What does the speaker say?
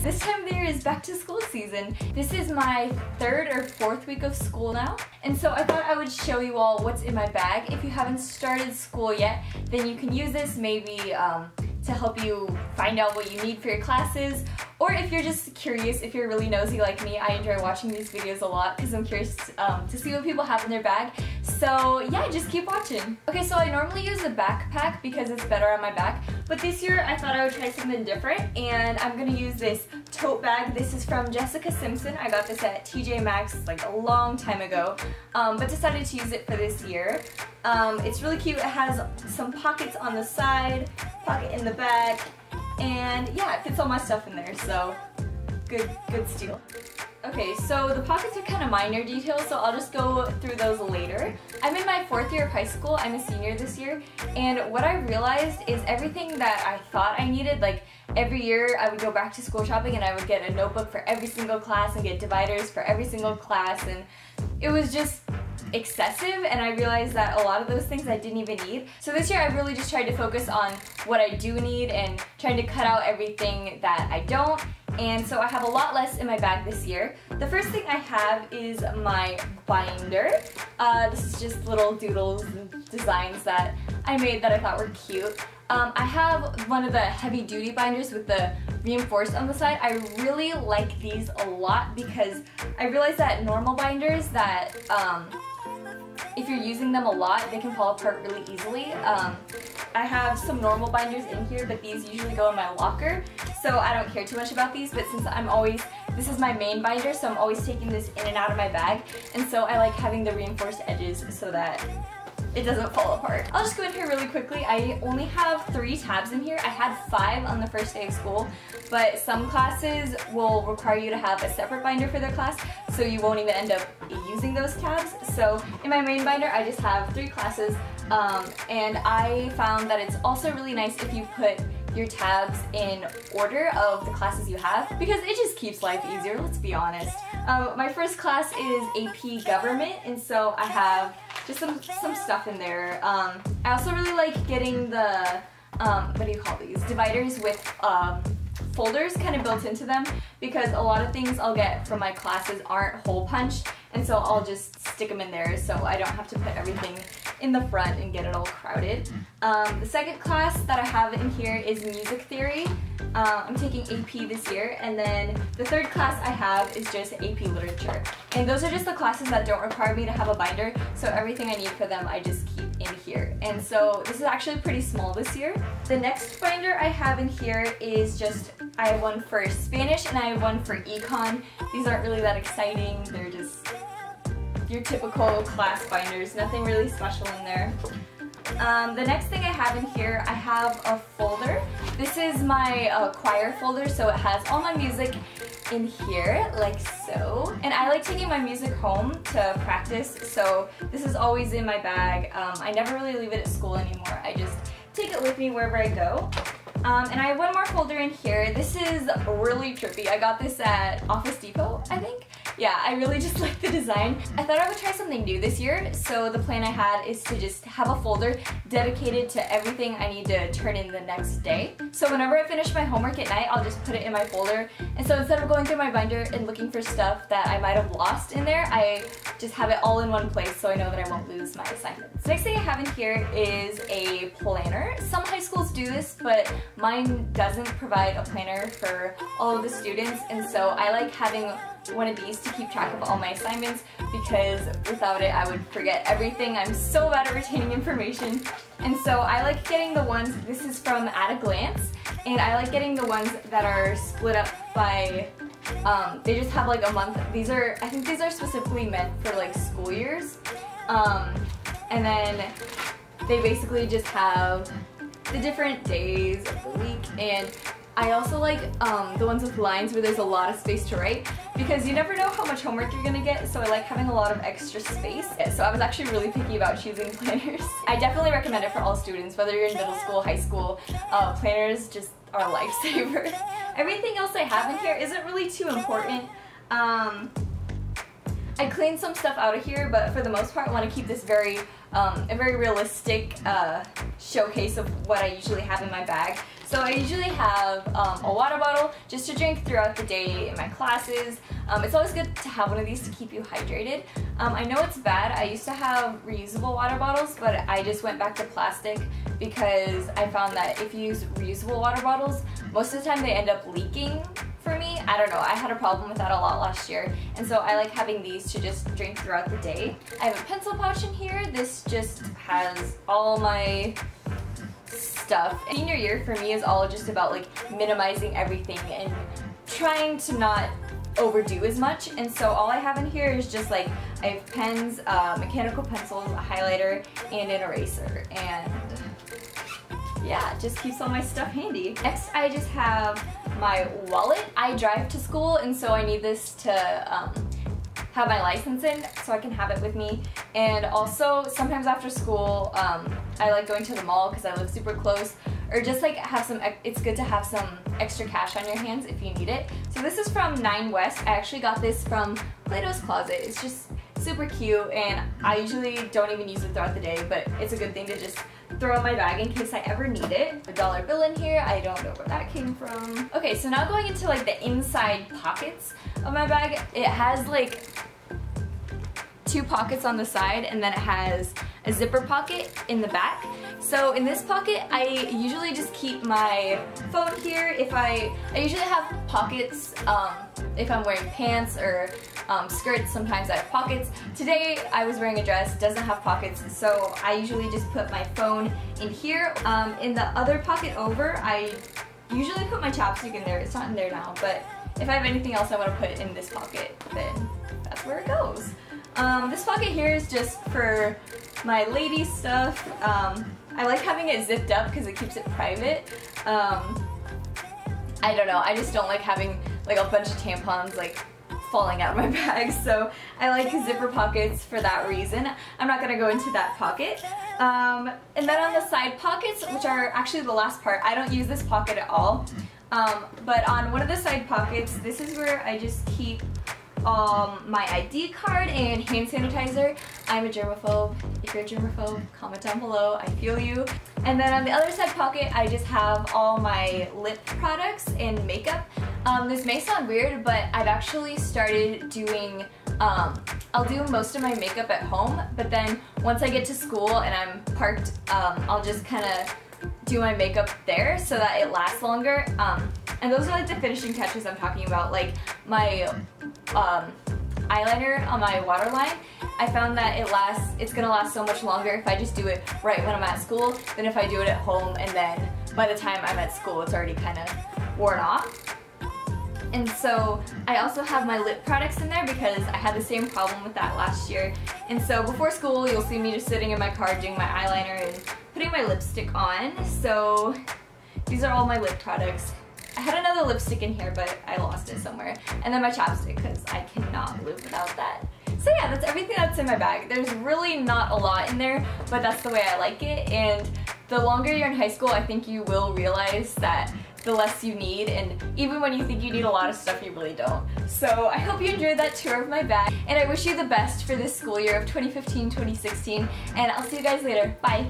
because this time of the year is back to school season. This is my 3rd or 4th week of school now, and so I thought I would show you all what's in my bag. If you haven't started school yet, then you can use this maybe to help you find out what you need for your classes, or if you're just curious, if you're really nosy like me. I enjoy watching these videos a lot because I'm curious to see what people have in their bag. So yeah, just keep watching. Okay, so I normally use a backpack because it's better on my back, but this year I thought I would try something different, and I'm gonna use this tote bag. This is from Jessica Simpson. I got this at TJ Maxx like a long time ago, but decided to use it for this year. It's really cute. It has some pockets on the side, pocket in the back, and yeah, it fits all my stuff in there, so good steal. Okay, so the pockets are kind of minor details, so I'll just go through those later. I'm in my 4th year of high school. I'm a senior this year, and what I realized is everything that I thought I needed, like every year I would go back to school shopping and I would get a notebook for every single class and get dividers for every single class, and it was just excessive, and I realized that a lot of those things I didn't even need. So this year I really just tried to focus on what I do need and trying to cut out everything that I don't, and so I have a lot less in my bag this year. The first thing I have is my binder. This is just little doodles and designs that I made that I thought were cute. I have one of the heavy duty binders with the reinforced on the side. I really like these a lot because I realized that normal binders that if you're using them a lot, they can fall apart really easily. I have some normal binders in here, but these usually go in my locker, so I don't care too much about these, but since this is my main binder, so I'm always taking this in and out of my bag, and so I like having the reinforced edges so that it doesn't fall apart. I'll just go in here really quickly. I only have 3 tabs in here. I had 5 on the first day of school, but some classes will require you to have a separate binder for their class, so you won't even end up using those tabs. So in my main binder, I just have 3 classes, and I found that it's also really nice if you put your tabs in order of the classes you have, because it just keeps life easier, let's be honest. My first class is AP Government, and so I have just some stuff in there. I also really like getting the, what do you call these, dividers with folders kind of built into them, because a lot of things I'll get from my classes aren't hole punched, and so I'll just stick them in there so I don't have to put everything in the front and get it all crowded. The second class that I have in here is Music Theory. I'm taking AP this year, and then the 3rd class I have is just AP Literature. And those are just the classes that don't require me to have a binder, so everything I need for them I just keep in here. And so this is actually pretty small this year. The next binder I have in here is just, I have one for Spanish and I have one for Econ. These aren't really that exciting, they're just your typical class binders, nothing really special in there. The next thing I have in here, I have a folder. This is my choir folder, so it has all my music in here, like so. And I like taking my music home to practice, so this is always in my bag. I never really leave it at school anymore. I just take it with me wherever I go. And I have one more folder in here. This is really trippy. I got this at Office Depot, I think. Yeah, I really just like the design. I thought I would try something new this year, so the plan I had is to just have a folder dedicated to everything I need to turn in the next day. So whenever I finish my homework at night, I'll just put it in my folder. And so instead of going through my binder and looking for stuff that I might have lost in there, I just have it all in one place so I know that I won't lose my assignments. Next thing I have in here is a planner. Some high schools do this, but mine doesn't provide a planner for all of the students, and so I like having one of these to keep track of all my assignments, because without it I would forget everything. I'm so bad at retaining information, and so I like getting the ones, this is from At a Glance, and I like getting the ones that are split up by, they just have like a month. These are, I think these are specifically meant for like school years, and then they basically just have the different days of the week. And I also like the ones with lines where there's a lot of space to write, because you never know how much homework you're gonna get, so I like having a lot of extra space. So I was actually really picky about choosing planners. I definitely recommend it for all students, whether you're in middle school, high school. Planners just are a lifesaver. Everything else I have in here isn't really too important. I cleaned some stuff out of here, but for the most part I want to keep this a very realistic showcase of what I usually have in my bag. So I usually have a water bottle just to drink throughout the day in my classes. It's always good to have one of these to keep you hydrated. I know it's bad. I used to have reusable water bottles, but I just went back to plastic because I found that if you use reusable water bottles, most of the time they end up leaking for me. I don't know, I had a problem with that a lot last year, and so I like having these to just drink throughout the day. I have a pencil pouch in here. This just has all my stuff. Senior year for me is all just about like minimizing everything and trying to not overdo as much, and so all I have in here is just like, I have pens, mechanical pencils, a highlighter, and an eraser, and yeah, it just keeps all my stuff handy. Next, I just have my wallet. I drive to school, and so I need this to have my license in so I can have it with me. And also, sometimes after school, I like going to the mall because I live super close, or just like have some, it's good to have some extra cash on your hands if you need it. So this is from 9 West. I actually got this from Plato's Closet. It's just super cute, and I usually don't even use it throughout the day, but it's a good thing to just throw in my bag in case I ever need it. A dollar bill in here, I don't know where that came from. Okay, so now going into like the inside pockets of my bag, it has like 2 pockets on the side, and then it has a zipper pocket in the back. So in this pocket, I usually just keep my phone here. I usually have pockets if I'm wearing pants or skirts. Sometimes I have pockets. Today I was wearing a dress, doesn't have pockets, so I usually just put my phone in here. In the other pocket over, I usually put my chapstick in there. It's not in there now, but if I have anything else I want to put in this pocket, then that's where it goes. This pocket here is just for my lady stuff. I like having it zipped up because it keeps it private. I don't know, I just don't like having like a bunch of tampons like falling out of my bag, so I like zipper pockets for that reason. I'm not going to go into that pocket. And then on the side pockets, which are actually the last part, I don't use this pocket at all. But on one of the side pockets, this is where I just keep my ID card and hand sanitizer. I'm a germaphobe. If you're a germaphobe, comment down below. I feel you. And then on the other side pocket, I just have all my lip products and makeup. This may sound weird, but I've actually started doing, I'll do most of my makeup at home, but then once I get to school and I'm parked, I'll just kind of do my makeup there so that it lasts longer. And those are like the finishing touches I'm talking about, like my eyeliner on my waterline. I found that it's gonna last so much longer if I just do it right when I'm at school than if I do it at home and then by the time I'm at school it's already kind of worn off. And so I also have my lip products in there because I had the same problem with that last year. And so before school you'll see me just sitting in my car doing my eyeliner and putting my lipstick on. So these are all my lip products. I had another lipstick in here, but I lost it somewhere. And then my chapstick, because I cannot live without that. So yeah, that's everything that's in my bag. There's really not a lot in there, but that's the way I like it. And the longer you're in high school, I think you will realize that the less you need, and even when you think you need a lot of stuff, you really don't. So I hope you enjoyed that tour of my bag, and I wish you the best for this school year of 2015-2016, and I'll see you guys later. Bye!